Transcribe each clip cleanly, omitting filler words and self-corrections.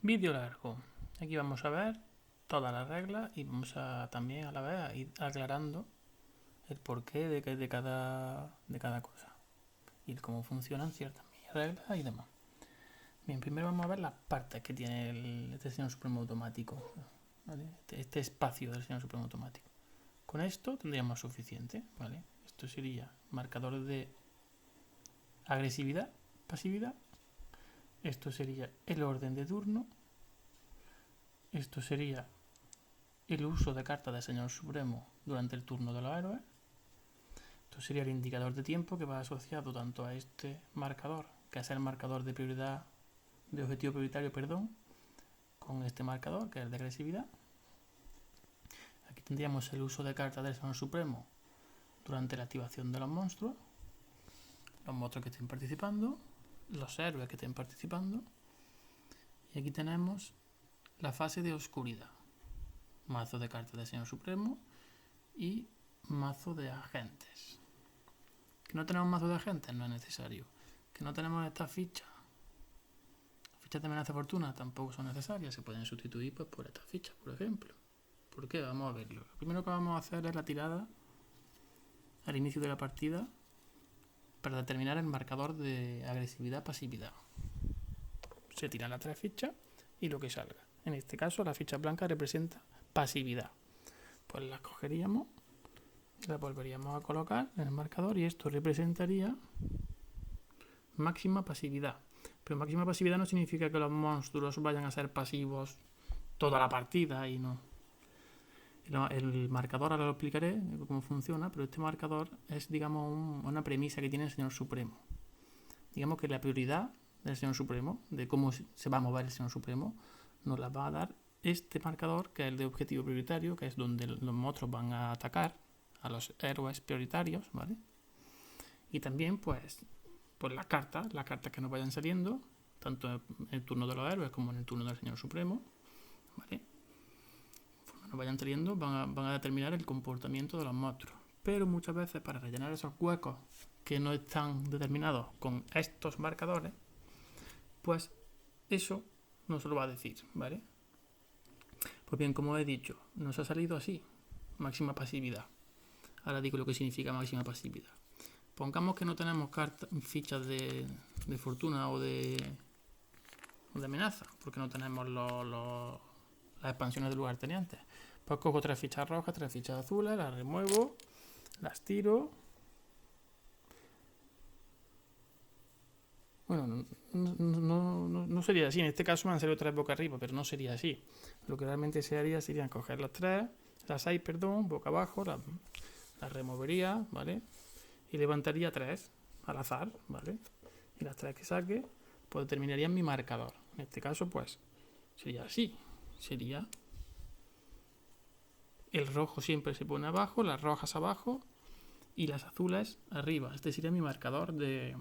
Vídeo largo. Aquí vamos a ver todas las reglas y vamos a también a la vez a ir aclarando el porqué de cada cosa y cómo funcionan ciertas reglas y demás. Bien, primero vamos a ver las partes que tiene este Señor Supremo automático, ¿vale? Este espacio del Señor Supremo automático. Con esto tendríamos suficiente, ¿vale? Esto sería marcador de agresividad, pasividad. Esto sería el orden de turno. Esto sería el uso de cartas del Señor Supremo durante el turno de los héroes. Esto sería el indicador de tiempo que va asociado tanto a este marcador, que es el marcador de prioridad, de objetivo prioritario, perdón, con este marcador, que es el de agresividad. Aquí tendríamos el uso de cartas del Señor Supremo durante la activación de los monstruos que estén participando, los héroes que estén participando. Y aquí tenemos la fase de oscuridad. Mazo de cartas del Señor Supremo y mazo de agentes. Que no tenemos mazo de agentes, no es necesario. Que no tenemos estas fichas. Fichas de amenaza fortuna tampoco son necesarias. Se pueden sustituir pues, por estas fichas, por ejemplo. ¿Por qué? Vamos a verlo. Lo primero que vamos a hacer es la tirada al inicio de la partida para determinar el marcador de agresividad-pasividad. Se tiran las 3 fichas y lo que salga. En este caso la ficha blanca representa pasividad. Pues la cogeríamos, la volveríamos a colocar en el marcador y esto representaría máxima pasividad. Pero máxima pasividad no significa que los monstruos vayan a ser pasivos toda la partida y no. El marcador ahora lo explicaré cómo funciona, pero este marcador es, digamos, una premisa que tiene el Señor Supremo. Digamos que la prioridad del Señor Supremo, de cómo se va a mover el Señor Supremo, nos la va a dar este marcador, que es el de objetivo prioritario, que es donde los monstruos van a atacar a los héroes prioritarios, ¿vale? Y también, pues las cartas que nos vayan saliendo, tanto en el turno de los héroes como en el turno del Señor Supremo, ¿vale? Conforme nos vayan saliendo, van a determinar el comportamiento de los monstruos. Pero muchas veces, para rellenar esos huecos que no están determinados con estos marcadores, pues eso no se lo va a decir, ¿vale? Pues bien, como he dicho, nos ha salido así, máxima pasividad. Ahora digo lo que significa máxima pasividad. Pongamos que no tenemos fichas de fortuna o de amenaza, porque no tenemos las expansiones de lugartenientes. Pues cojo 3 fichas rojas, 3 fichas azules, las remuevo, las tiro. Bueno, no sería así. En este caso me han salido 3 boca arriba, pero no sería así. Lo que realmente se haría sería coger las 6, boca abajo, las removería, ¿vale? Y levantaría 3 al azar, ¿vale? Y las 3 que saque, pues determinarían mi marcador. En este caso, pues, sería así. Sería el rojo siempre se pone abajo, las rojas abajo y las azules arriba. Este sería mi marcador de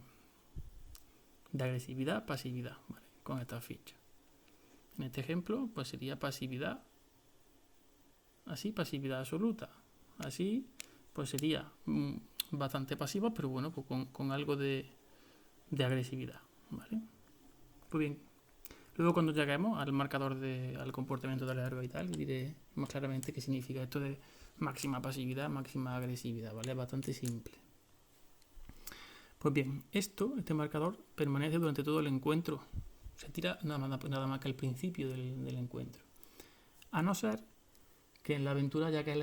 agresividad, pasividad, ¿vale? Con esta ficha. En este ejemplo, pues sería pasividad. Así, pasividad absoluta. Así, pues sería bastante pasivo, pero bueno, pues con algo de agresividad, ¿vale? Pues bien, luego cuando lleguemos al marcador al comportamiento del héroe y tal, diré más claramente qué significa esto de máxima pasividad, máxima agresividad, ¿vale? Es bastante simple. Pues bien, este marcador permanece durante todo el encuentro. Se tira nada más que al principio del encuentro. A no ser que en la aventura haya que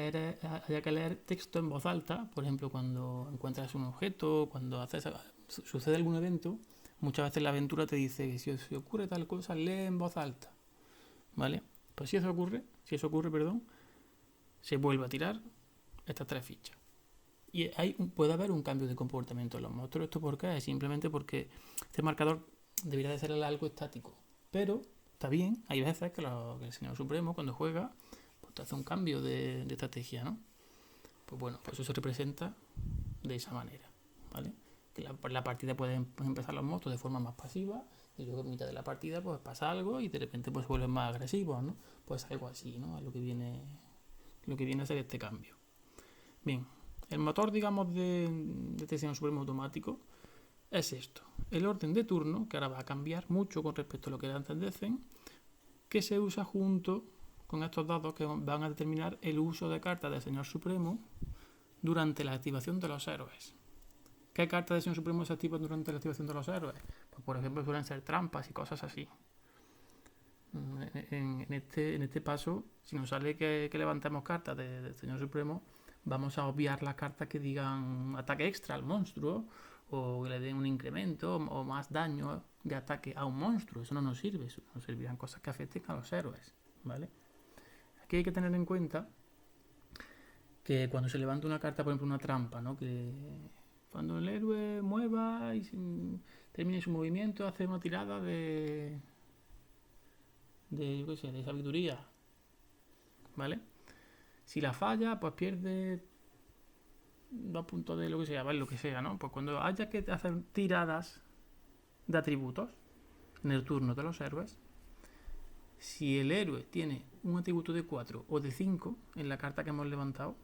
leer texto en voz alta, por ejemplo, cuando encuentras un objeto, cuando sucede algún evento, muchas veces la aventura te dice que si os ocurre tal cosa, lee en voz alta, ¿vale? Pues si eso ocurre, se vuelve a tirar estas 3 fichas. Y puede haber un cambio de comportamiento en los monstruos. ¿Esto por qué? Es simplemente porque este marcador debería de ser algo estático. Pero está bien, hay veces que el Señor Supremo, cuando juega, pues te hace un cambio de estrategia, ¿no? Pues bueno, pues eso se representa de esa manera, ¿vale? Que la partida pueden empezar los monstruos de forma más pasiva y luego en mitad de la partida pues pasa algo y de repente pues se vuelven más agresivos, ¿no? Pues algo así, ¿no? A lo que viene a ser este cambio. Bien, el motor, digamos, de Señor Supremo automático es esto. El orden de turno, que ahora va a cambiar mucho con respecto a lo que era antes de Zen, que se usa junto con estos dados que van a determinar el uso de cartas del Señor Supremo durante la activación de los héroes. ¿Qué cartas del Señor Supremo se activan durante la activación de los héroes? Pues, por ejemplo, suelen ser trampas y cosas así. En este paso, si nos sale que levantemos cartas del Señor Supremo, vamos a obviar las cartas que digan ataque extra al monstruo o que le den un incremento o más daño de ataque a un monstruo. Eso no nos sirve, eso nos servirán cosas que afecten a los héroes, ¿vale? Aquí hay que tener en cuenta que cuando se levanta una carta, por ejemplo una trampa, ¿no? Que cuando el héroe mueva y termine su movimiento, hace una tirada de sabiduría, ¿vale? Si la falla, pues pierde 2 puntos de lo que sea, ¿vale? Lo que sea, ¿no? Pues cuando haya que hacer tiradas de atributos en el turno de los héroes, si el héroe tiene un atributo de 4 o de 5 en la carta que hemos levantado,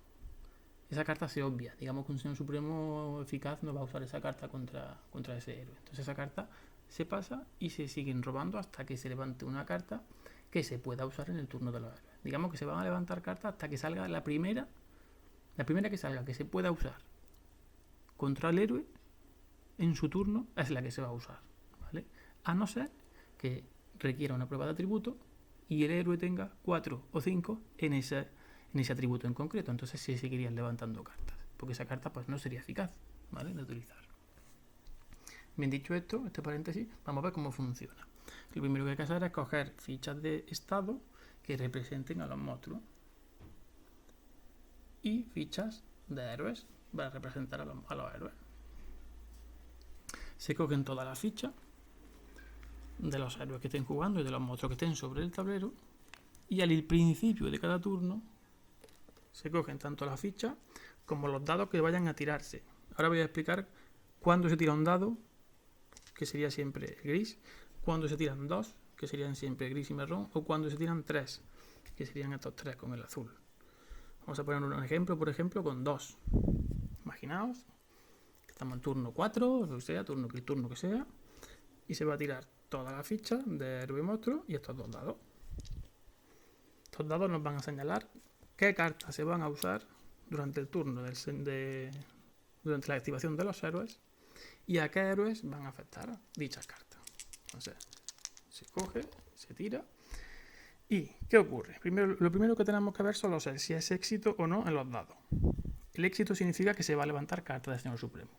esa carta se obvia. Digamos que un Señor Supremo eficaz no va a usar esa carta contra ese héroe. Entonces esa carta se pasa y se siguen robando hasta que se levante una carta que se pueda usar en el turno de los héroes. Digamos que se van a levantar cartas hasta que salga la primera que salga, que se pueda usar contra el héroe en su turno, es la que se va a usar, ¿vale? A no ser que requiera una prueba de atributo y el héroe tenga 4 o 5 en ese atributo en concreto. Entonces se seguirían levantando cartas, porque esa carta pues no sería eficaz, ¿vale? De utilizar. Bien dicho esto, este paréntesis, vamos a ver cómo funciona. Lo primero que hay que hacer es coger fichas de estado que representen a los monstruos y fichas de héroes para representar a los héroes. Se cogen todas las fichas de los héroes que estén jugando y de los monstruos que estén sobre el tablero, y al principio de cada turno se cogen tanto las fichas como los dados que vayan a tirarse. Ahora voy a explicar cuándo se tira un dado, que sería siempre gris, cuándo se tiran 2, que serían siempre gris y marrón, o cuándo se tiran 3, que serían estos 3 con el azul. Vamos a poner un ejemplo, por ejemplo, con 2. Imaginaos que estamos en turno 4, o sea, el turno que sea, y se va a tirar todas las fichas de héroe y monstruo y estos 2 dados. Estos dados nos van a señalar qué cartas se van a usar durante el turno durante la activación de los héroes y a qué héroes van a afectar dichas cartas. Entonces, se coge, se tira. ¿Y qué ocurre? Lo primero que tenemos que ver son si es éxito o no en los dados. El éxito significa que se va a levantar carta del Señor Supremo.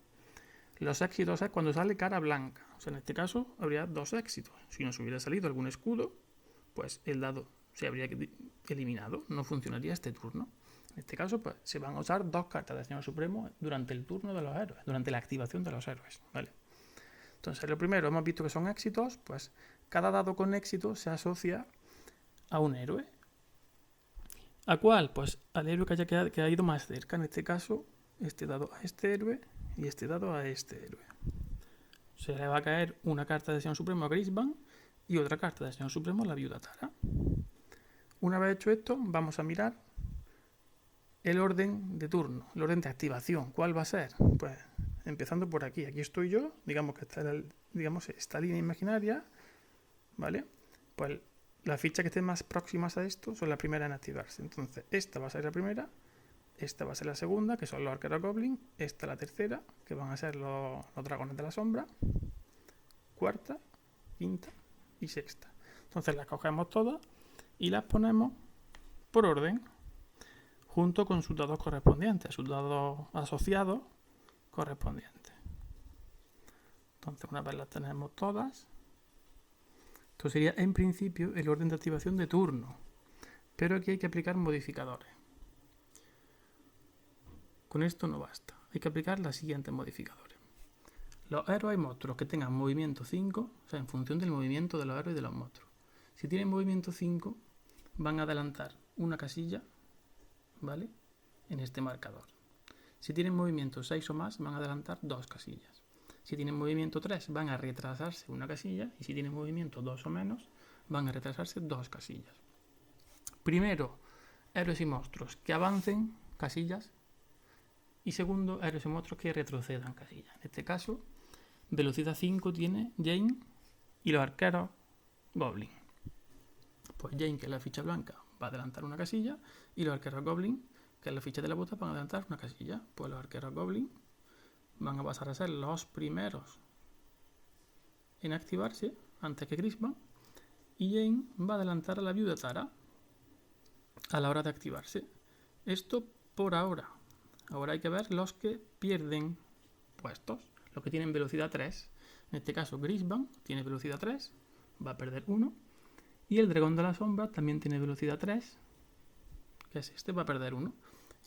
Los éxitos es cuando sale cara blanca. O sea, en este caso habría 2 éxitos. Si nos hubiera salido algún escudo, pues el dado se habría eliminado. No funcionaría este turno. En este caso, pues se van a usar 2 cartas del Señor Supremo durante el turno de los héroes, durante la activación de los héroes, ¿vale? Entonces, lo primero, hemos visto que son éxitos, pues cada dado con éxito se asocia a un héroe. ¿A cuál? Pues al héroe que ha ido más cerca. En este caso, este dado a este héroe y este dado a este héroe. Se le va a caer una carta del Señor Supremo a Grisban y otra carta del Señor Supremo a la Viuda Tara. Una vez hecho esto, vamos a mirar el orden de turno, el orden de activación. ¿Cuál va a ser? Pues empezando por aquí. Aquí estoy yo, digamos que esta línea imaginaria, ¿vale? Pues las fichas que estén más próximas a esto son las primeras en activarse. Entonces, esta va a ser la primera, esta va a ser la segunda, que son los arqueros goblin, esta la tercera, que van a ser los dragones de la sombra, cuarta, quinta y sexta. Entonces las cogemos todas y las ponemos por orden, junto con sus dados correspondientes, sus dados asociados correspondientes. Entonces, una vez las tenemos todas, esto sería en principio el orden de activación de turno, pero aquí hay que aplicar modificadores. Con esto no basta, hay que aplicar los siguientes modificadores. Los héroes y monstruos que tengan movimiento 5, o sea, en función del movimiento de los héroes y de los monstruos. Si tienen movimiento 5, van a adelantar una casilla, ¿vale? En este marcador. Si tienen movimiento 6 o más, van a adelantar 2 casillas. Si tienen movimiento 3, van a retrasarse una casilla. Y si tienen movimiento 2 o menos, van a retrasarse 2 casillas. Primero, héroes y monstruos que avancen casillas. Y segundo, héroes y monstruos que retrocedan casillas. En este caso, velocidad 5 tiene Jane y los arqueros Goblin. Pues Jane, que es la ficha blanca, va a adelantar una casilla, y los arqueros Goblin, que es la ficha de la bota, van a adelantar una casilla. Pues los arqueros Goblin van a pasar a ser los primeros en activarse antes que Grisban, y Jane va a adelantar a la viuda Tara a la hora de activarse. Esto por ahora. Ahora hay que ver los que pierden puestos, los que tienen velocidad 3. En este caso Grisban tiene velocidad 3, va a perder 1. Y el dragón de la sombra también tiene velocidad 3, que es este, va a perder 1.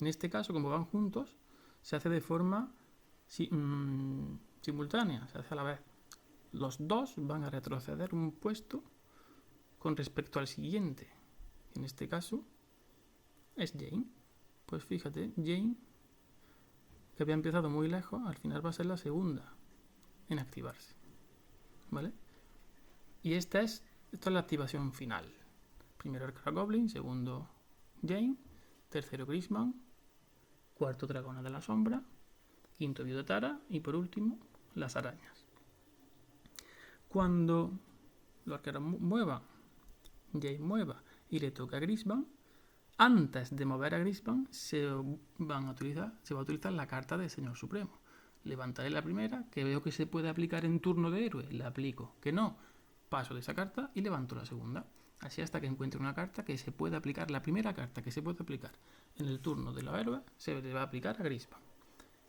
En este caso, como van juntos, se hace de forma simultánea, se hace a la vez. Los dos van a retroceder un puesto con respecto al siguiente. En este caso es Jane. Pues fíjate, Jane, que había empezado muy lejos, al final va a ser la segunda en activarse. ¿Vale? Y esta es la activación final. Primero Arquero Goblin, segundo Jane, tercero Grisban, cuarto Dragona de la Sombra, quinto Viuda Tara y por último las arañas. Cuando los arqueros muevan, Jane mueva y le toca a Grisban, antes de mover a Grisban se va a utilizar la carta de Señor Supremo. Levantaré la primera, que veo que se puede aplicar en turno de héroe, la aplico. Que no, paso de esa carta y levanto la segunda. Así hasta que encuentre una carta que se pueda aplicar, la primera carta que se puede aplicar en el turno de los héroes, se le va a aplicar a Grisban.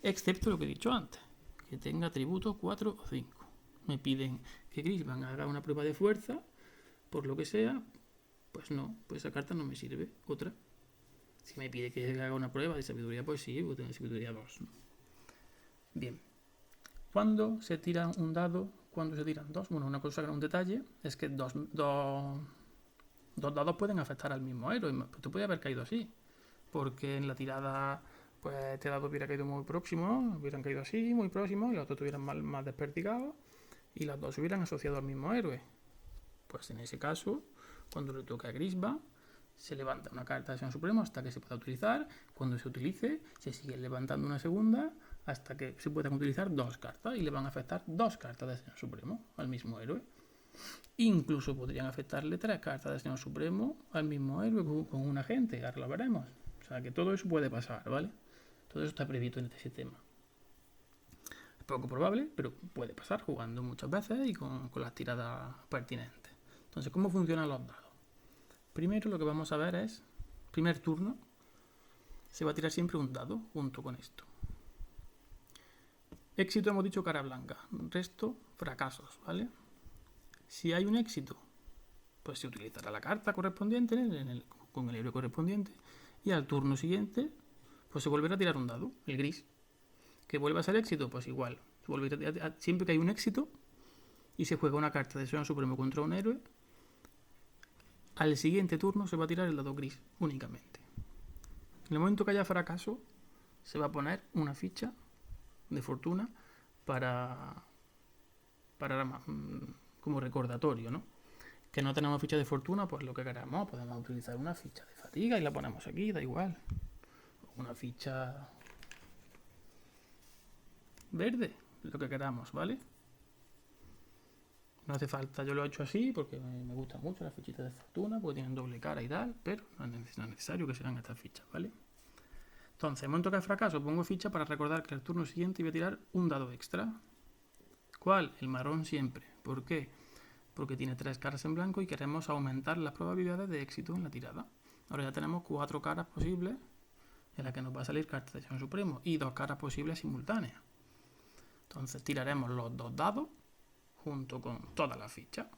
Excepto lo que he dicho antes, que tenga atributos 4 o 5. Me piden que Grisban haga una prueba de fuerza, por lo que sea, pues no, pues esa carta no me sirve. Otra. Si me pide que haga una prueba de sabiduría, pues sí, voy a tener sabiduría 2. ¿No? Bien. ¿Cuándo se tira un dado? ¿Cuándo se tiran dos? Bueno, una cosa, un detalle, es que dos dados pueden afectar al mismo héroe. Pues tú podías haber caído así. Porque en la tirada, pues este dado hubiera caído muy próximo, hubieran caído así, muy próximo, y los otros estuvieran más desperdigados, y los dos se hubieran asociado al mismo héroe. Pues en ese caso, cuando le toca a Grisban, se levanta una carta de Señor Supremo hasta que se pueda utilizar. Cuando se utilice, se sigue levantando una segunda hasta que se puedan utilizar dos cartas y le van a afectar dos cartas de Señor Supremo al mismo héroe. Incluso podrían afectarle 3 cartas de Señor Supremo al mismo héroe con un agente, ahora lo veremos. O sea que todo eso puede pasar, ¿vale? Todo eso está previsto en este sistema. Es poco probable, pero puede pasar jugando muchas veces y con las tiradas pertinentes. Entonces, ¿cómo funcionan los dados? Primero lo que vamos a ver es, primer turno, se va a tirar siempre un dado junto con esto. Éxito hemos dicho cara blanca, resto fracasos, ¿vale? Si hay un éxito, pues se utilizará la carta correspondiente con el héroe correspondiente, y al turno siguiente pues se volverá a tirar un dado, el gris. ¿Que vuelva a ser éxito? Pues igual. Siempre que hay un éxito y se juega una carta de Señor Supremo contra un héroe, al siguiente turno se va a tirar el dado gris únicamente. En el momento que haya fracaso, se va a poner una ficha de fortuna para como recordatorio, ¿no? Que no tenemos ficha de fortuna, pues lo que queramos, podemos utilizar una ficha de fatiga y la ponemos aquí, da igual. Una ficha verde, lo que queramos, ¿vale? No hace falta, yo lo he hecho así porque me gustan mucho las fichitas de fortuna, porque tienen doble cara y tal, pero no es necesario que sean estas fichas, ¿vale? Entonces, en el momento que hay fracaso, pongo ficha para recordar que el turno siguiente voy a tirar un dado extra. ¿Cuál? El marrón siempre. ¿Por qué? Porque tiene 3 caras en blanco y queremos aumentar las probabilidades de éxito en la tirada. Ahora ya tenemos 4 caras posibles en las que nos va a salir carta de Señor Supremo y 2 caras posibles simultáneas. Entonces tiraremos los 2 dados junto con todas las fichas.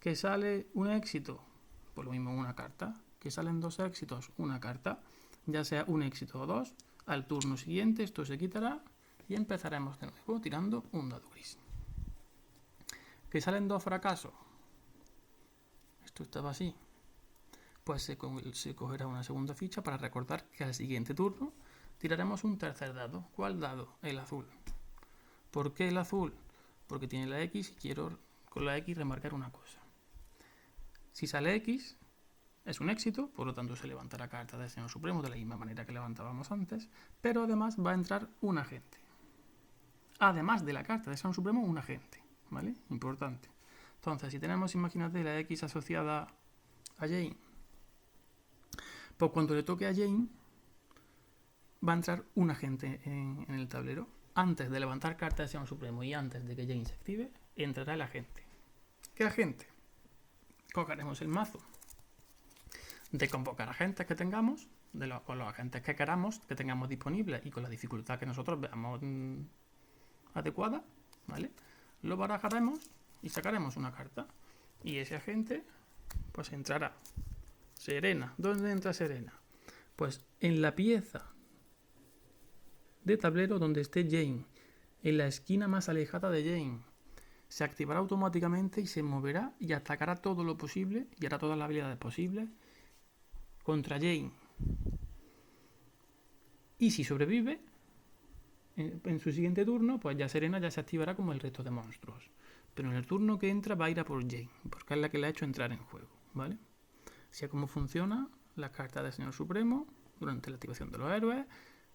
¿Que sale un éxito? Pues lo mismo una carta. ¿Que salen 2 éxitos? Una carta. Ya sea un éxito o 2, al turno siguiente esto se quitará y empezaremos de nuevo tirando un dado gris. ¿Que salen 2 fracasos? Esto estaba así. Pues se cogerá una segunda ficha para recordar que al siguiente turno tiraremos un tercer dado. ¿Cuál dado? El azul. ¿Por qué el azul? Porque tiene la X y quiero con la X remarcar una cosa. Si sale X, es un éxito, por lo tanto se levanta la carta del Señor Supremo de la misma manera que levantábamos antes, pero además va a entrar un agente. Además de la carta del Señor Supremo, un agente, ¿vale? Importante. Entonces, si tenemos, imagínate, la X asociada a Jane. Pues cuando le toque a Jane, va a entrar un agente en el tablero. Antes de levantar carta de Señor Supremo y antes de que Jane se active, entrará el agente. ¿Qué agente? Cogeremos el mazo de convocar agentes que tengamos, con los agentes que queramos, que tengamos disponibles y con la dificultad que nosotros veamos adecuada, ¿vale? Lo barajaremos y sacaremos una carta. Y ese agente, pues entrará. Serena. ¿Dónde entra Serena? Pues en la pieza de tablero donde esté Jane, en la esquina más alejada de Jane. Se activará automáticamente y se moverá y atacará todo lo posible y hará todas las habilidades posibles contra Jane. Y si sobrevive, en su siguiente turno, pues ya Serena ya se activará como el resto de monstruos. Pero en el turno que entra va a ir a por Jane, porque es la que le ha hecho entrar en juego, ¿vale? Así es como funciona las cartas del Señor Supremo durante la activación de los héroes,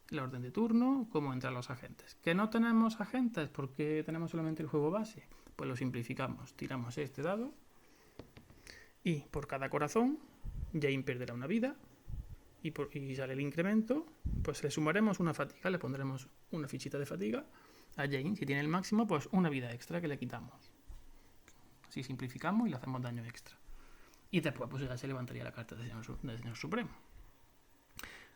la orden de turno, cómo entran los agentes. ¿Que no tenemos agentes porque tenemos solamente el juego base? Pues lo simplificamos. Tiramos este dado y por cada corazón Jane perderá una vida y sale el incremento, pues le sumaremos una fatiga, le pondremos una fichita de fatiga a Jane. Si tiene el máximo, pues una vida extra que le quitamos. Así simplificamos y le hacemos daño extra. Y después pues ya se levantaría la carta del Señor Supremo.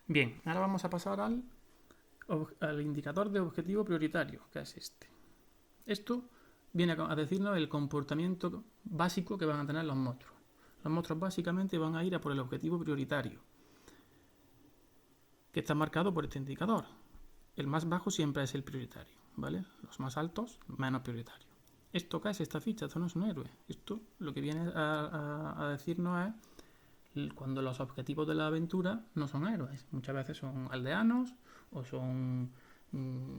Bien, ahora vamos a pasar al indicador de objetivo prioritario, que es este. Esto viene a decirnos el comportamiento básico que van a tener los monstruos. Los monstruos básicamente van a ir a por el objetivo prioritario, que está marcado por este indicador. El más bajo siempre es el prioritario, ¿vale? Los más altos, menos prioritario. ¿Esto qué es esta ficha? Esto no es un héroe. Esto lo que viene a decirnos es cuando los objetivos de la aventura no son héroes. Muchas veces son aldeanos o son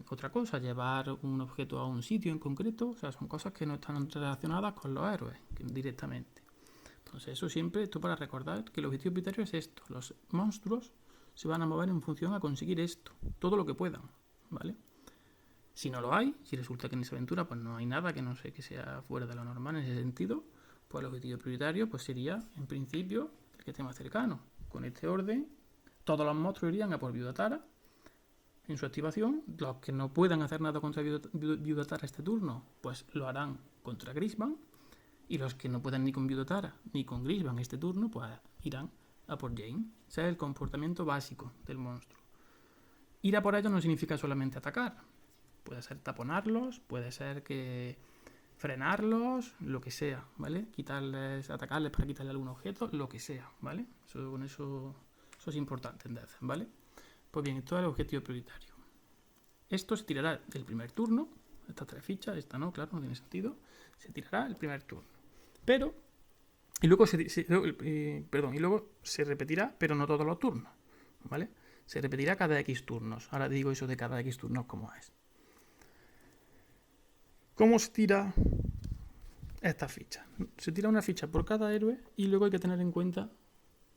otra cosa, llevar un objeto a un sitio en concreto. O sea, son cosas que no están relacionadas con los héroes directamente. Entonces eso siempre, esto para recordar que el objetivo prioritario es esto. Los monstruos se van a mover en función a conseguir esto, todo lo que puedan, ¿vale? Si no lo hay, si resulta que en esa aventura pues no hay nada que no sé que sea fuera de lo normal en ese sentido, pues el objetivo prioritario pues sería, en principio, el que esté más cercano. Con este orden, todos los monstruos irían a por Viuda Tara en su activación. Los que no puedan hacer nada contra Viuda Tara este turno, pues lo harán contra Grisban. Y los que no puedan ni con Viuda Tara ni con Grisban este turno, pues irán a por Jane. Ese es el comportamiento básico del monstruo. Ir a por ellos no significa solamente atacar. Puede ser taponarlos, puede ser que frenarlos, lo que sea, ¿vale? Atacarles para quitarle algún objeto, lo que sea, ¿vale? Eso es importante, ¿vale? Pues bien, esto es el objetivo prioritario. Esto se tirará el primer turno. Estas 3 fichas, esta no, claro, no tiene sentido. Se tirará el primer turno. Y luego se repetirá, pero no todos los turnos, ¿vale? Se repetirá cada X turnos. Ahora digo eso de cada X turnos cómo es. ¿Cómo se tira esta ficha? Se tira una ficha por cada héroe y luego hay que tener en cuenta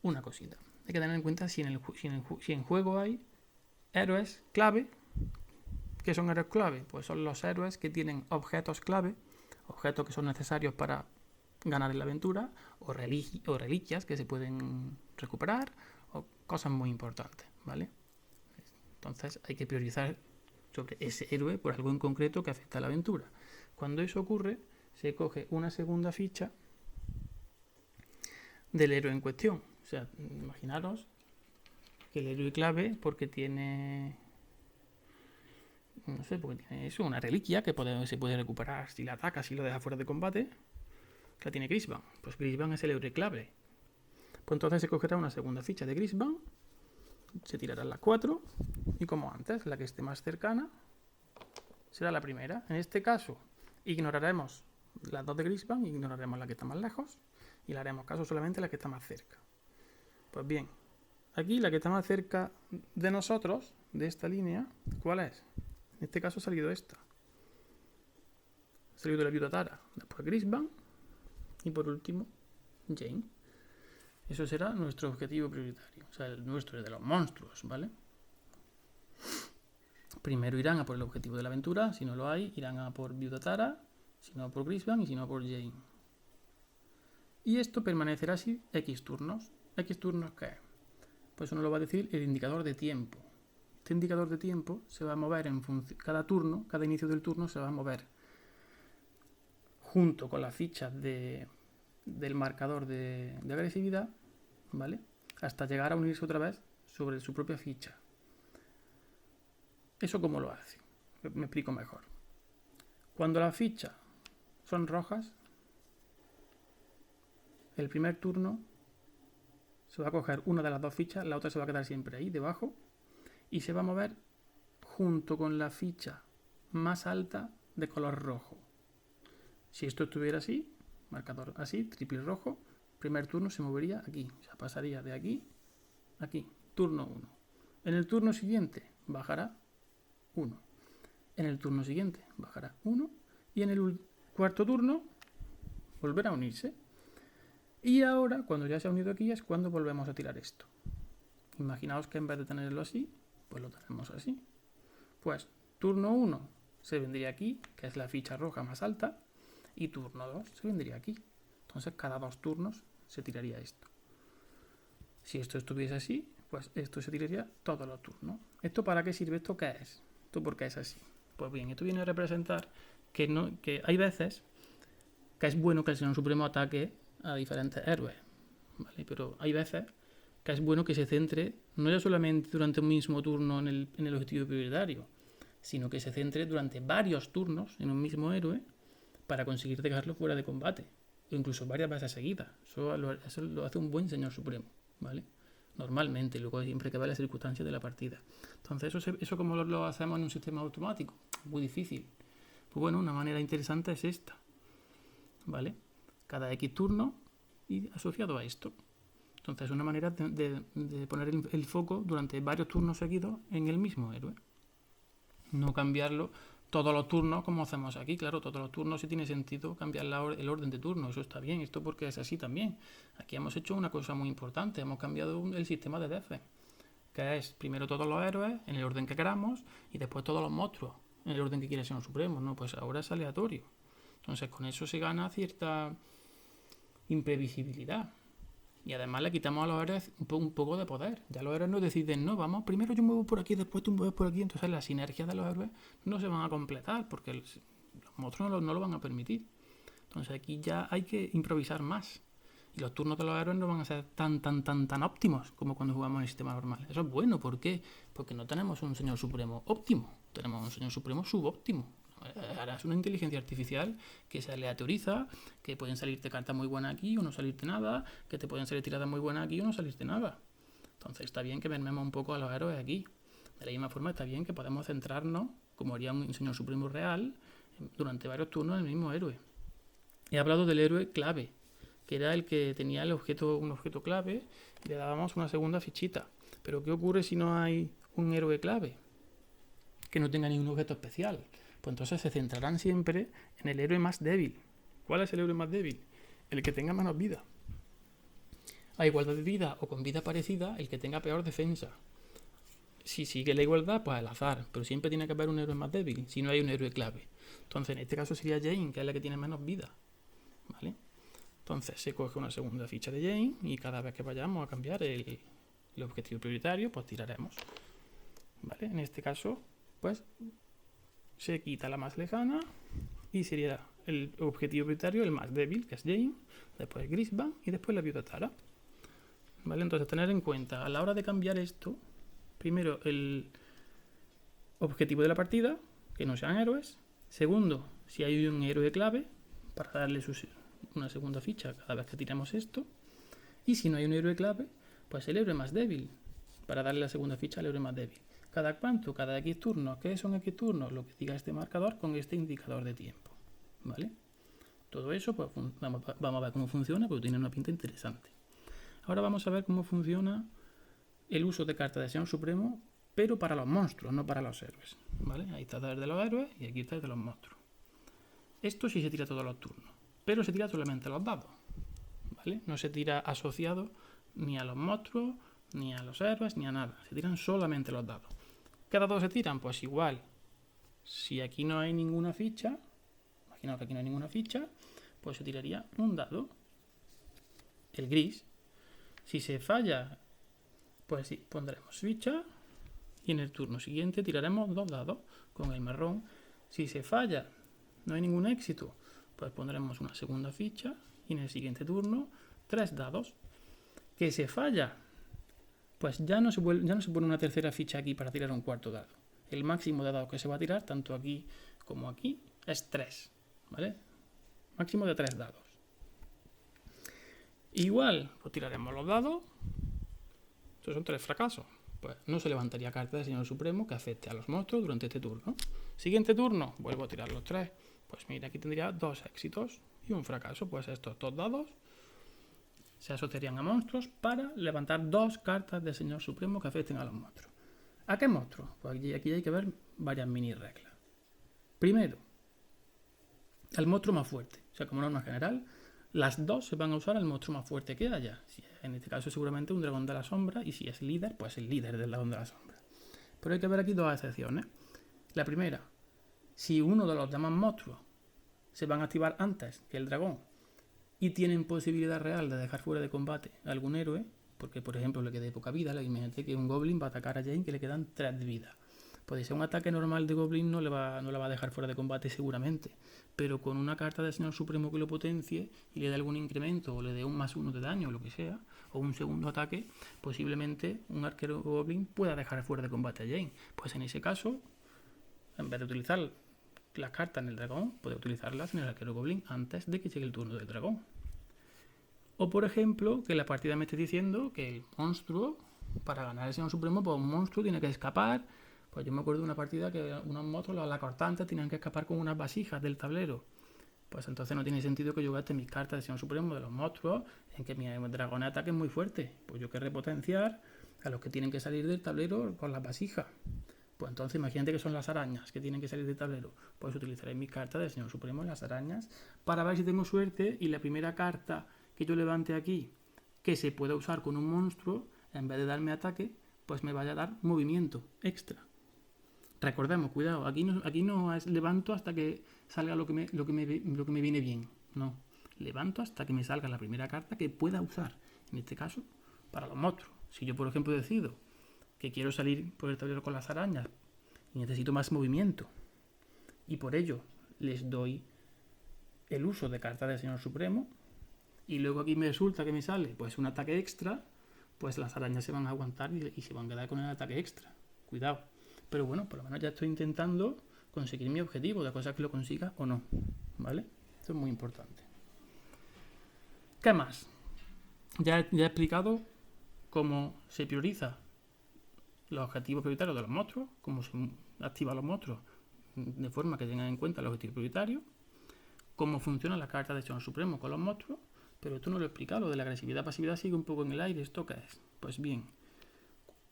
una cosita. Hay que tener en cuenta si en juego hay héroes clave. ¿Qué son héroes clave? Pues son los héroes que tienen objetos clave, objetos que son necesarios para ganar en la aventura, o reliquias que se pueden recuperar, o cosas muy importantes, ¿vale? Entonces hay que priorizar sobre ese héroe por algo en concreto que afecta a la aventura. Cuando eso ocurre, se coge una segunda ficha del héroe en cuestión. O sea, imaginaros que el héroe clave, porque tiene... No sé, porque tiene eso, una reliquia que se puede recuperar si la ataca, si lo deja fuera de combate, que la tiene Grisban. Pues Grisban es el héroe clave. Pues entonces se cogerá una segunda ficha de Grisban, se tirarán las 4, y como antes, la que esté más cercana será la primera. En este caso, ignoraremos las 2 de Grisban, ignoraremos la que está más lejos, y le haremos caso solamente a la que está más cerca. Pues bien, aquí la que está más cerca de nosotros, de esta línea, ¿cuál es? En este caso ha salido esta. Ha salido la Viuda Tara, después Grisban y por último Jane. Eso será nuestro objetivo prioritario, o sea, el nuestro de los monstruos, ¿vale? Primero irán a por el objetivo de la aventura, si no lo hay, irán a por Viuda Tara, si no por Grisban y si no por Jane. Y esto permanecerá así X turnos. ¿X turnos qué es? Pues eso nos lo va a decir el indicador de tiempo. Este indicador de tiempo se va a mover en función. Cada turno, cada inicio del turno se va a mover junto con las fichas del marcador de agresividad, ¿vale? Hasta llegar a unirse otra vez sobre su propia ficha. ¿Eso cómo lo hace? Me explico mejor. Cuando las fichas son rojas, el primer turno se va a coger una de las dos fichas, la otra se va a quedar siempre ahí debajo y se va a mover junto con la ficha más alta de color rojo. Si esto estuviera así, marcador así, triple rojo, primer turno se movería aquí, o sea, pasaría de aquí a aquí, turno 1. En el turno siguiente bajará 1. En el turno siguiente bajará 1 y en el cuarto turno volverá a unirse. Y ahora, cuando ya se ha unido aquí, es cuando volvemos a tirar esto. Imaginaos que en vez de tenerlo así, pues lo tenemos así. Pues turno 1 se vendría aquí, que es la ficha roja más alta, y turno 2 se vendría aquí. Entonces cada 2 turnos se tiraría esto. Si esto estuviese así, pues esto se tiraría todos los turnos. ¿Esto para qué sirve? ¿Esto qué es? ¿Esto por qué es así? Pues bien, esto viene a representar que hay veces que es bueno que el Señor Supremo ataque a diferentes héroes, ¿vale? Pero hay veces que es bueno que se centre no ya solamente durante un mismo turno en el objetivo prioritario, sino que se centre durante varios turnos en un mismo héroe para conseguir dejarlo fuera de combate, o incluso varias veces seguidas. Eso lo hace un buen Señor Supremo, ¿vale? Normalmente, luego siempre que va las circunstancias de la partida. Entonces, eso como lo hacemos en un sistema automático, muy difícil. Pues bueno, una manera interesante es esta, ¿vale? Cada X turno y asociado a esto. Entonces es una manera de poner el foco durante varios turnos seguidos en el mismo héroe. No cambiarlo todos los turnos como hacemos aquí. Claro, todos los turnos sí tiene sentido cambiar el orden de turno. Eso está bien. Esto porque es así también. Aquí hemos hecho una cosa muy importante. Hemos cambiado el sistema de defense, que es primero todos los héroes en el orden que queramos y después todos los monstruos en el orden que quiere ser un supremo. No, pues ahora es aleatorio. Entonces con eso se gana cierta imprevisibilidad. Y además le quitamos a los héroes un poco de poder. Ya los héroes no deciden, no, vamos, primero yo muevo por aquí, después tú mueves por aquí. Entonces las sinergias de los héroes no se van a completar porque los monstruos no lo van a permitir. Entonces aquí ya hay que improvisar más. Y los turnos de los héroes no van a ser tan óptimos como cuando jugamos en el sistema normal. Eso es bueno, ¿por qué? Porque no tenemos un Señor Supremo óptimo, tenemos un Señor Supremo subóptimo. Ahora es una inteligencia artificial que se aleatoriza, que pueden salirte cartas muy buenas aquí o no salirte nada, que te pueden salir tiradas muy buenas aquí o no salirte nada. Entonces está bien que mermemos un poco a los héroes aquí. De la misma forma está bien que podemos centrarnos, como haría un Señor Supremo real, durante varios turnos en el mismo héroe. He hablado del héroe clave, que era el que tenía un objeto clave y le dábamos una segunda fichita. Pero ¿qué ocurre si no hay un héroe clave que no tenga ningún objeto especial? Pues entonces se centrarán siempre en el héroe más débil. ¿Cuál es el héroe más débil? El que tenga menos vida. A igualdad de vida o con vida parecida, el que tenga peor defensa. Si sigue la igualdad, pues al azar. Pero siempre tiene que haber un héroe más débil, si no hay un héroe clave. Entonces en este caso sería Jane, que es la que tiene menos vida, ¿vale? Entonces se coge una segunda ficha de Jane y cada vez que vayamos a cambiar el objetivo prioritario, pues tiraremos, ¿vale? En este caso, pues se quita la más lejana y sería el objetivo prioritario el más débil, que es Jane, después Grisban y después la viuda Tara, ¿vale? Entonces tener en cuenta a la hora de cambiar esto, primero el objetivo de la partida, que no sean héroes. Segundo, si hay un héroe clave, para darle una segunda ficha cada vez que tiremos esto. Y si no hay un héroe clave, pues el héroe más débil, para darle la segunda ficha al héroe más débil. ¿Cada cuánto? Cada X turnos. ¿Qué son X turnos? Lo que diga este marcador con este indicador de tiempo, ¿vale? Todo eso, pues vamos a ver cómo funciona, porque tiene una pinta interesante. Ahora vamos a ver cómo funciona el uso de cartas de Señor Supremo, pero para los monstruos, no para los héroes, ¿vale? Ahí está el de los héroes y aquí está el de los monstruos. Esto sí se tira todos los turnos, pero se tira solamente los dados, ¿vale? No se tira asociado ni a los monstruos, ni a los héroes, ni a nada. Se tiran solamente los dados. ¿Qué dados se tiran? Pues igual. Si aquí no hay ninguna ficha, imaginaos que aquí no hay ninguna ficha, pues se tiraría un dado. el gris. Si se falla, pues sí, pondremos ficha y en el turno siguiente tiraremos 2 dados con el marrón. Si se falla, no hay ningún éxito, pues pondremos una segunda ficha y en el siguiente turno 3 dados. Que se falla, pues ya no se pone una tercera ficha aquí para tirar un cuarto dado. El máximo de dados que se va a tirar, tanto aquí como aquí, es 3, ¿vale? Máximo de 3 dados. Igual, pues tiraremos los dados. Estos son 3 fracasos. Pues no se levantaría carta del Señor Supremo que afecte a los monstruos durante este turno. Siguiente turno, vuelvo a tirar los 3. Pues mira, aquí tendría 2 éxitos y un fracaso. Pues estos 2 dados se asociarían a monstruos para levantar 2 cartas del Señor Supremo que afecten a los monstruos. ¿A qué monstruos? Pues aquí hay que ver varias mini reglas. Primero, al monstruo más fuerte. O sea, como norma general, las 2 se van a usar al monstruo más fuerte que haya. En este caso seguramente un dragón de la sombra, y si es líder, pues el líder del dragón de la sombra. Pero hay que ver aquí 2 excepciones. La primera, si uno de los demás monstruos se van a activar antes que el dragón y tienen posibilidad real de dejar fuera de combate a algún héroe, porque por ejemplo le quede poca vida, imagínate que un goblin va a atacar a Jane que le quedan 3 de vida. Puede ser un ataque normal de goblin, no la va a dejar fuera de combate seguramente, pero con una carta del Señor Supremo que lo potencie y le dé algún incremento o le dé un +1 de daño o lo que sea, o un segundo ataque, posiblemente un arquero goblin pueda dejar fuera de combate a Jane. Pues en ese caso, en vez de utilizar las cartas en el dragón, puede utilizarlas en el arquero goblin antes de que llegue el turno del dragón. O por ejemplo, que la partida me esté diciendo que el monstruo, para ganar el Señor Supremo, pues un monstruo tiene que escapar. Pues yo me acuerdo de una partida que unos monstruos, la cortante, tenían que escapar con unas vasijas del tablero. Pues entonces no tiene sentido que yo gaste mis cartas de Señor Supremo de los monstruos en que mi dragón ataque es muy fuerte. Pues yo querré potenciar a los que tienen que salir del tablero con las vasijas. Pues entonces imagínate que son las arañas que tienen que salir del tablero. Pues utilizaré mis cartas del Señor Supremo en las arañas para ver si tengo suerte y la primera carta que yo levante aquí que se pueda usar con un monstruo, en vez de darme ataque, pues me vaya a dar movimiento extra. Recordemos, cuidado, aquí no es levanto hasta que salga lo que me viene bien. No, levanto hasta que me salga la primera carta que pueda usar, en este caso, para los monstruos. Si yo, por ejemplo, decido que quiero salir por el tablero con las arañas y necesito más movimiento, y por ello les doy el uso de cartas del Señor Supremo, y luego aquí me resulta que me sale pues un ataque extra, pues las arañas se van a aguantar y se van a quedar con el ataque extra. Cuidado. Pero bueno, por lo menos ya estoy intentando conseguir mi objetivo, de cosa que lo consiga o no, ¿vale? Esto es muy importante. ¿Qué más? Ya he explicado cómo se prioriza los objetivos prioritarios de los monstruos, cómo se activan los monstruos de forma que tengan en cuenta el objetivo prioritario, cómo funciona la carta de Señor Supremo con los monstruos, pero esto no lo he explicado, lo de la agresividad-pasividad sigue un poco en el aire. ¿Esto qué es? Pues bien,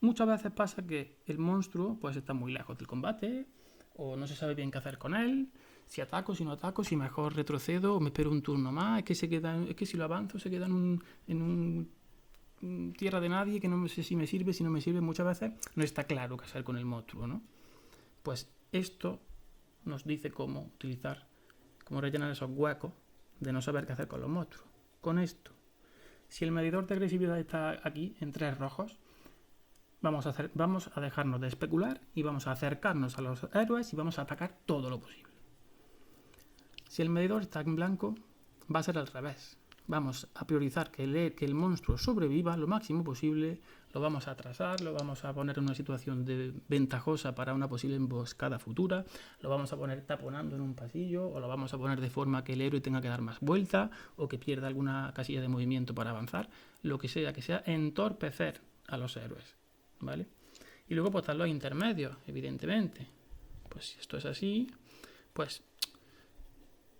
muchas veces pasa que el monstruo pues está muy lejos del combate o no se sabe bien qué hacer con él, si ataco, si no ataco, si mejor retrocedo o me espero un turno más, es que si lo avanzo se queda en un tierra de nadie que no sé si me sirve, si no me sirve. Muchas veces no está claro qué hacer con el monstruo, ¿no? Pues esto nos dice cómo utilizar, cómo rellenar esos huecos de no saber qué hacer con los monstruos. Con esto, si el medidor de agresividad está aquí en 3 rojos, vamos a dejarnos de especular y vamos a acercarnos a los héroes y vamos a atacar todo lo posible. Si el medidor está en blanco, va a ser al revés. Vamos a priorizar que el monstruo sobreviva lo máximo posible, lo vamos a atrasar, lo vamos a poner en una situación ventajosa para una posible emboscada futura, lo vamos a poner taponando en un pasillo o lo vamos a poner de forma que el héroe tenga que dar más vuelta o que pierda alguna casilla de movimiento para avanzar, lo que sea entorpecer a los héroes, ¿vale? Y luego pues están los intermedios, evidentemente. Pues si esto es así, pues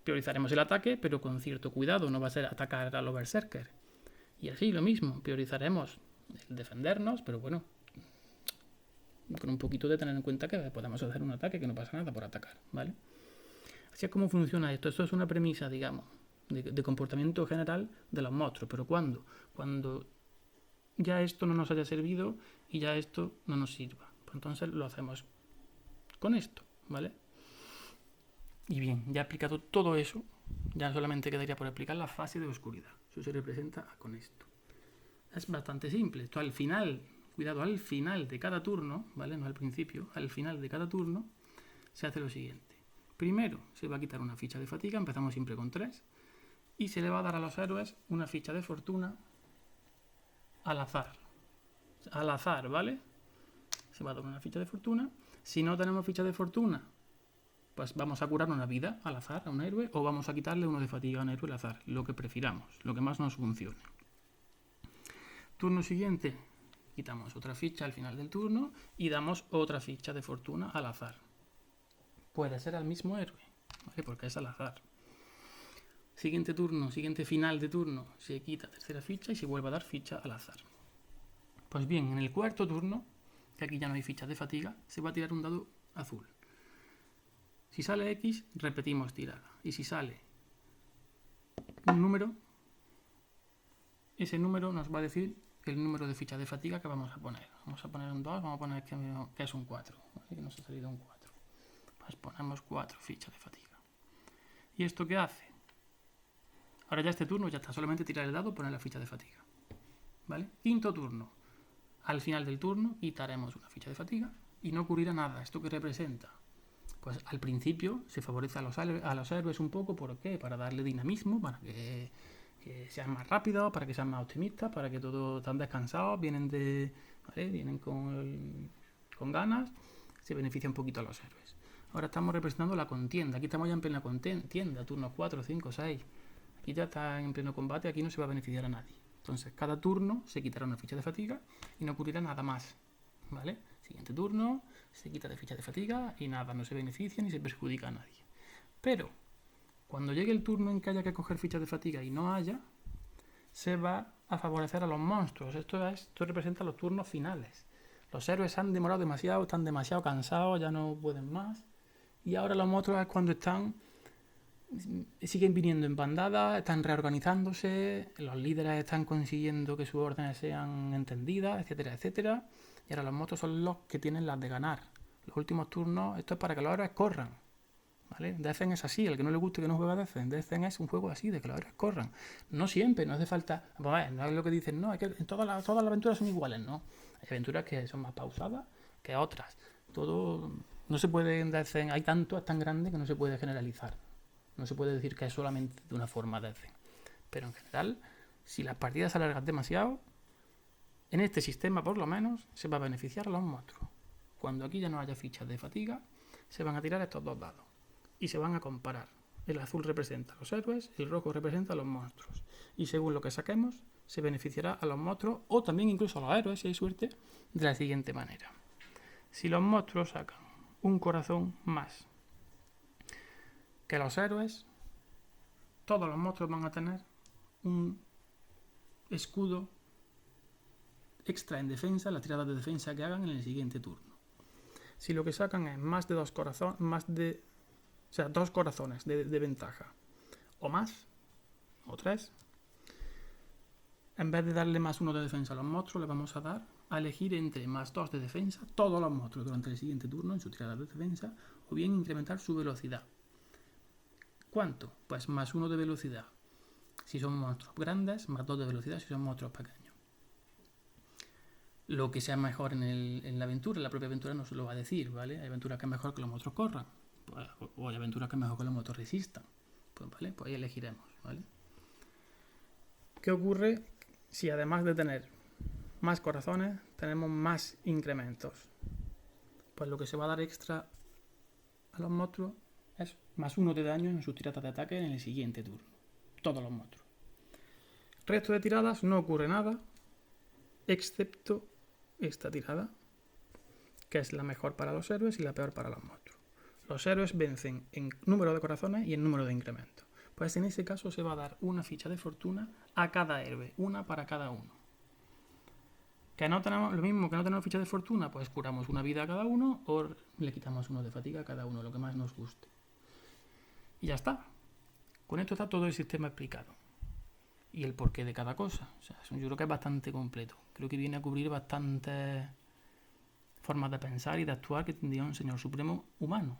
priorizaremos el ataque, pero con cierto cuidado, no va a ser atacar a los berserkers. Y así lo mismo, priorizaremos el defendernos, pero bueno, con un poquito de tener en cuenta que podemos hacer un ataque, que no pasa nada por atacar, ¿vale? Así es como funciona esto. Esto es una premisa, digamos, de comportamiento general de los monstruos. Pero cuando ya esto no nos haya servido y ya esto no nos sirva, pues entonces lo hacemos con esto, ¿vale? Y bien, ya he explicado todo eso, ya solamente quedaría por explicar la fase de oscuridad. Eso se representa con esto. Es bastante simple. Esto al final, cuidado, al final de cada turno, ¿vale? No al principio, al final de cada turno se hace lo siguiente. Primero se va a quitar una ficha de fatiga, empezamos siempre con 3, y se le va a dar a los héroes una ficha de fortuna al azar. Al azar, ¿vale? Se va a dar una ficha de fortuna. Si no tenemos ficha de fortuna, pues vamos a curar una vida al azar a un héroe o vamos a quitarle uno de fatiga a un héroe al azar, lo que prefiramos, lo que más nos funcione. Turno siguiente, quitamos otra ficha al final del turno y damos otra ficha de fortuna al azar. Puede ser al mismo héroe, ¿vale? Porque es al azar. Siguiente turno, siguiente final de turno, se quita tercera ficha y se vuelve a dar ficha al azar. Pues bien, en el cuarto turno, que aquí ya no hay fichas de fatiga, se va a tirar un dado azul. Si sale X, repetimos tirada. Y si sale un número, ese número nos va a decir el número de fichas de fatiga que vamos a poner. Vamos a poner un 2, vamos a poner que es un 4. Así que nos ha salido un 4. Pues ponemos 4 fichas de fatiga. ¿Y esto qué hace? Ahora ya este turno ya está, solamente tirar el dado y poner la ficha de fatiga. ¿Vale? Quinto turno. Al final del turno quitaremos una ficha de fatiga y no ocurrirá nada. ¿Esto qué representa? Pues al principio se favorece a los héroes un poco, ¿por qué? Para darle dinamismo, para que sean más rápidos, para que sean más optimistas, para que todos están descansados, vienen con ganas, se beneficia un poquito a los héroes. Ahora estamos representando la contienda, aquí estamos ya en plena contienda, turnos 4, 5, 6, aquí ya está en pleno combate, aquí no se va a beneficiar a nadie. Entonces cada turno se quitará una ficha de fatiga y no ocurrirá nada más, ¿vale? Siguiente turno, se quita de ficha de fatiga y nada, no se beneficia ni se perjudica a nadie. Pero cuando llegue el turno en que haya que coger fichas de fatiga y no haya, se va a favorecer a los monstruos. Esto representa los turnos finales. Los héroes han demorado demasiado, están demasiado cansados, ya no pueden más. Y ahora los monstruos es cuando siguen viniendo en bandadas, están reorganizándose, los líderes están consiguiendo que sus órdenes sean entendidas, etcétera, etcétera. Y ahora los monstruos son los que tienen las de ganar. Los últimos turnos, esto es para que los héroes corran, ¿vale? Deathend es así, el que no le guste que no juegue a Deathend. Deathend es un juego así, de que los héroes corran. No siempre, no hace falta... Bueno, no es lo que dicen, no, es que en todas las aventuras son iguales, ¿no? Hay aventuras que son más pausadas que otras. Todo... No se puede en Deathend, hay tanto, es tan grande que no se puede generalizar. No se puede decir que es solamente de una forma Deathend. Pero en general, si las partidas se alargan demasiado, en este sistema por lo menos se va a beneficiar a los monstruos. Cuando aquí ya no haya fichas de fatiga, se van a tirar estos dos dados y se van a comparar. El azul representa a los héroes, el rojo representa a los monstruos. Y según lo que saquemos, se beneficiará a los monstruos o también incluso a los héroes, si hay suerte, de la siguiente manera. Si los monstruos sacan un corazón más que los héroes, todos los monstruos van a tener un escudo extra en defensa, la tirada de defensa que hagan en el siguiente turno. Si lo que sacan es más de 2 corazones, dos corazones de ventaja, o más, o 3, en vez de darle más 1 de defensa a los monstruos, le vamos a dar a elegir entre más 2 de defensa todos los monstruos durante el siguiente turno en su tirada de defensa, o bien incrementar su velocidad. ¿Cuánto? Pues más 1 de velocidad si son monstruos grandes, más 2 de velocidad si son monstruos pequeños. Lo que sea mejor en la aventura, en la propia aventura no se lo va a decir, ¿vale? Hay aventuras que es mejor que los monstruos corran, o hay aventuras que es mejor que los monstruos resistan, pues, ¿vale? Pues ahí elegiremos, ¿vale? ¿Qué ocurre si además de tener más corazones, tenemos más incrementos? Pues lo que se va a dar extra a los monstruos es más 1 de daño en sus tiradas de ataque en el siguiente turno. Todos los monstruos. Resto de tiradas no ocurre nada, excepto esta tirada, que es la mejor para los héroes y la peor para los monstruos. Los héroes vencen en número de corazones y en número de incrementos. Pues en ese caso se va a dar una ficha de fortuna a cada héroe, una para cada uno. Que no tenemos lo mismo que no tenemos ficha de fortuna, pues curamos una vida a cada uno o le quitamos 1 de fatiga a cada uno, lo que más nos guste. Y ya está. Con esto está todo el sistema explicado. Y el porqué de cada cosa. O sea, yo creo que es bastante completo. Creo que viene a cubrir bastantes formas de pensar y de actuar que tendría un señor supremo humano.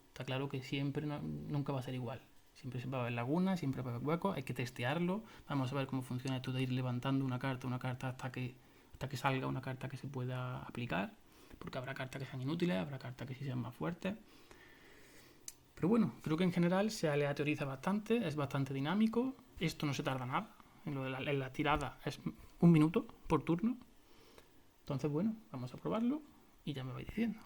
Está claro que siempre nunca va a ser igual. Siempre se va a haber lagunas, siempre va a haber huecos, hay que testearlo. Vamos a ver cómo funciona esto de ir levantando una carta hasta que salga una carta que se pueda aplicar. Porque habrá cartas que sean inútiles, habrá cartas que sí sean más fuertes. Pero bueno, creo que en general se aleatoriza bastante, es bastante dinámico. Esto no se tarda nada. En la tirada es 1 minuto por turno. Entonces, bueno, vamos a probarlo y ya me vais diciendo.